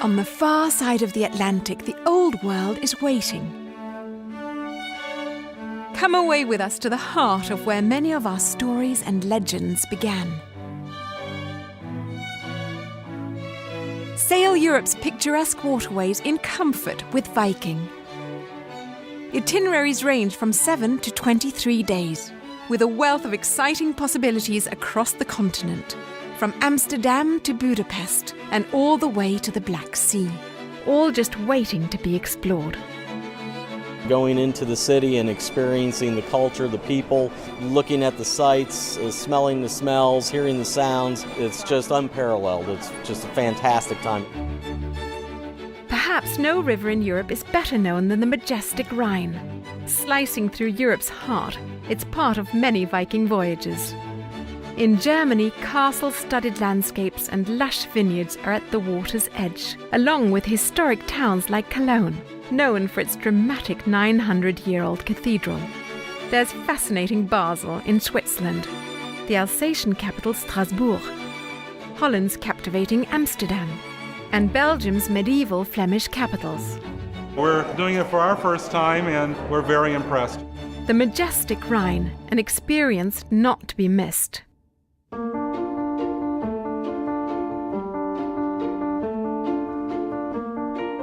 On the far side of the Atlantic, the old world is waiting. Come away with us to the heart of where many of our stories and legends began. Sail Europe's picturesque waterways in comfort with Viking. Itineraries range from 7 to 23 days, with a wealth of exciting possibilities across the continent, from Amsterdam to Budapest and all the way to the Black Sea, all just waiting to be explored. Going into the city and experiencing the culture, the people, looking at the sights, smelling the smells, hearing the sounds, it's just unparalleled. It's just a fantastic time. Perhaps no river in Europe is better known than the majestic Rhine. Slicing through Europe's heart, it's part of many Viking voyages. In Germany, castle-studded landscapes and lush vineyards are at the water's edge, along with historic towns like Cologne, known for its dramatic 900-year-old cathedral. There's fascinating Basel in Switzerland, the Alsatian capital Strasbourg, Holland's captivating Amsterdam, and Belgium's medieval Flemish capitals. We're doing it for our first time and we're very impressed. The majestic Rhine, an experience not to be missed.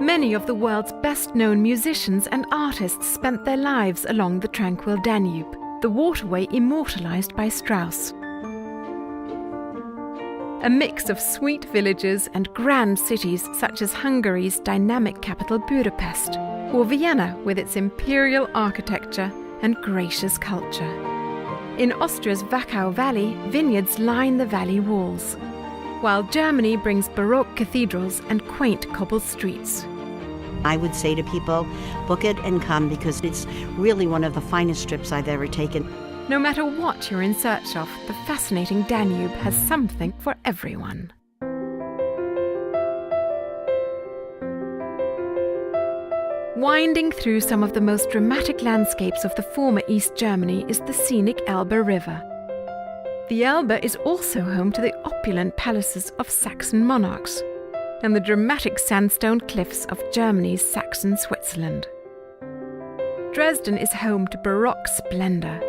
Many of the world's best-known musicians and artists spent their lives along the tranquil Danube, the waterway immortalized by Strauss. A mix of sweet villages and grand cities such as Hungary's dynamic capital Budapest, or Vienna with its imperial architecture and gracious culture. In Austria's Wachau Valley, vineyards line the valley walls, while Germany brings Baroque cathedrals and quaint cobbled streets. I would say to people, book it and come because it's really one of the finest trips I've ever taken. No matter what you're in search of, the fascinating Danube has something for everyone. Winding through some of the most dramatic landscapes of the former East Germany is the scenic Elbe River. The Elbe is also home to the opulent palaces of Saxon monarchs and the dramatic sandstone cliffs of Germany's Saxon Switzerland. Dresden is home to Baroque splendor.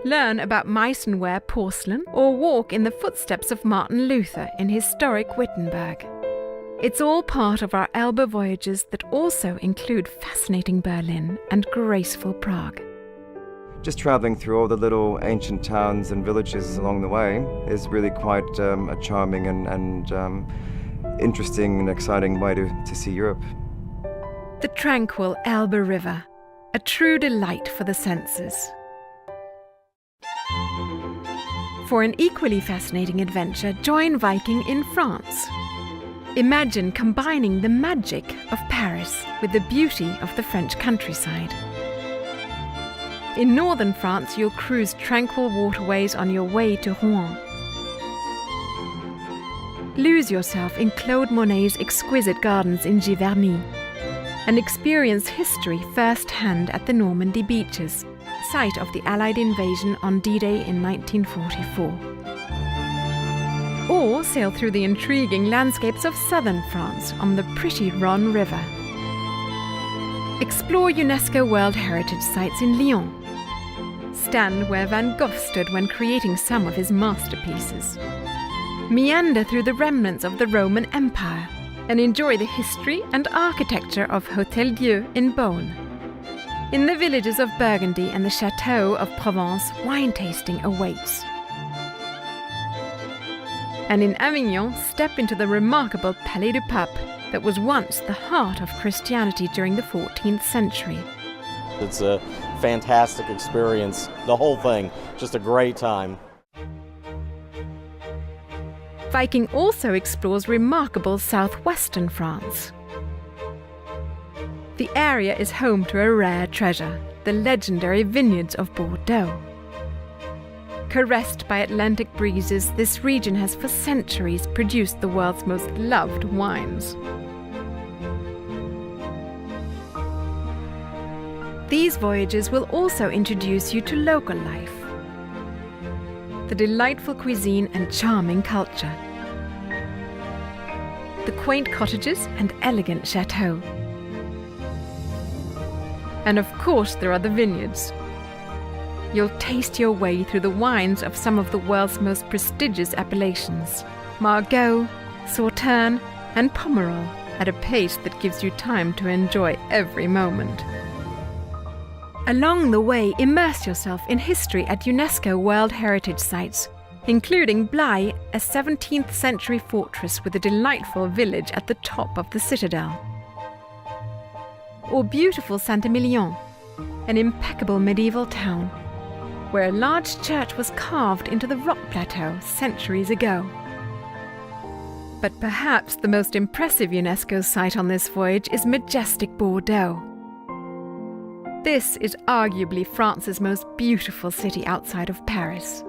Learn about Meisenware porcelain or walk in the footsteps of Martin Luther in historic Wittenberg. It's all part of our Elbe voyages that also include fascinating Berlin and graceful Prague. Just travelling through all the little ancient towns and villages along the way is really quite a charming and interesting and exciting way to see Europe. The tranquil Elbe River, a true delight for the senses. For an equally fascinating adventure, join Viking in France. Imagine combining the magic of Paris with the beauty of the French countryside. In northern France, you'll cruise tranquil waterways on your way to Rouen. Lose yourself in Claude Monet's exquisite gardens in Giverny and experience history firsthand at the Normandy beaches, site of the Allied invasion on D-Day in 1944. Or sail through the intriguing landscapes of southern France on the pretty Rhine River. Explore UNESCO World Heritage Sites in Lyon. Stand where Van Gogh stood when creating some of his masterpieces. Meander through the remnants of the Roman Empire and enjoy the history and architecture of Hôtel Dieu in Beaune. In the villages of Burgundy and the Château of Provence, wine tasting awaits. And in Avignon, step into the remarkable Palais du Pape that was once the heart of Christianity during the 14th century. It's a fantastic experience, the whole thing, just a great time. Viking also explores remarkable southwestern France. The area is home to a rare treasure, the legendary vineyards of Bordeaux. Caressed by Atlantic breezes, this region has for centuries produced the world's most loved wines. These voyages will also introduce you to local life, the delightful cuisine and charming culture. the quaint cottages and elegant chateaux. And of course there are the vineyards. You'll taste your way through the wines of some of the world's most prestigious appellations, Margaux, Sauterne and Pomerol, at a pace that gives you time to enjoy every moment. Along the way, immerse yourself in history at UNESCO World Heritage Sites, including Blaye, a 17th century fortress with a delightful village at the top of the citadel. Or beautiful Saint-Emilion, an impeccable medieval town, where a large church was carved into the rock plateau centuries ago. But perhaps the most impressive UNESCO site on this voyage is majestic Bordeaux. This is arguably France's most beautiful city outside of Paris.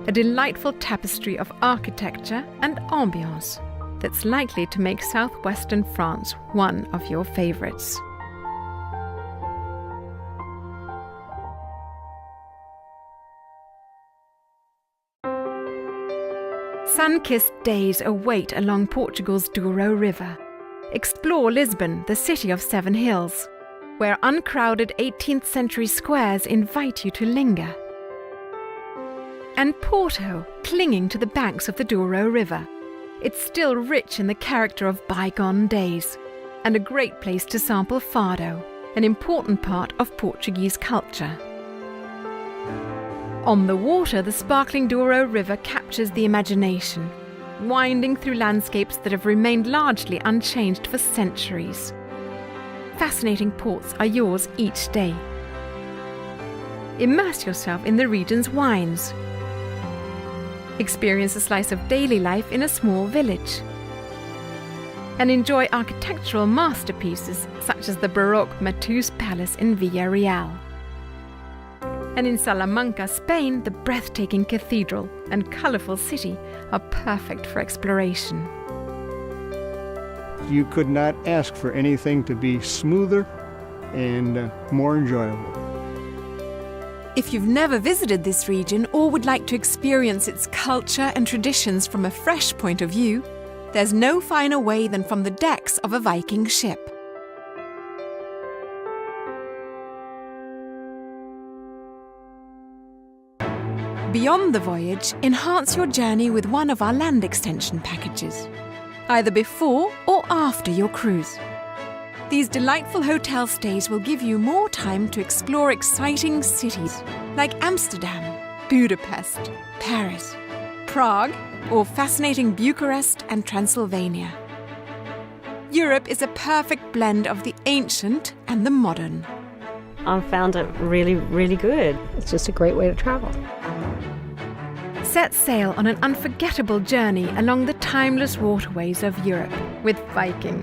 A delightful tapestry of architecture and ambience that's likely to make southwestern France one of your favorites. Sun-kissed days await along Portugal's Douro River. Explore Lisbon, the city of 7 hills, where uncrowded 18th century squares invite you to linger. And Porto, clinging to the banks of the Douro River. It's still rich in the character of bygone days, and a great place to sample fado, an important part of Portuguese culture. On the water, the sparkling Douro River captures the imagination, winding through landscapes that have remained largely unchanged for centuries. Fascinating ports are yours each day. Immerse yourself in the region's wines. Experience a slice of daily life in a small village. And enjoy architectural masterpieces such as the Baroque Matus Palace in Villarreal. And in Salamanca, Spain, the breathtaking cathedral and colourful city are perfect for exploration. You could not ask for anything to be smoother and more enjoyable. If you've never visited this region or would like to experience its culture and traditions from a fresh point of view, there's no finer way than from the decks of a Viking ship. Beyond the voyage, enhance your journey with one of our land extension packages, either before or after your cruise. These delightful hotel stays will give you more time to explore exciting cities like Amsterdam, Budapest, Paris, Prague, or fascinating Bucharest and Transylvania. Europe is a perfect blend of the ancient and the modern. I found it really, really good. It's just a great way to travel. Set sail on an unforgettable journey along the timeless waterways of Europe with Viking.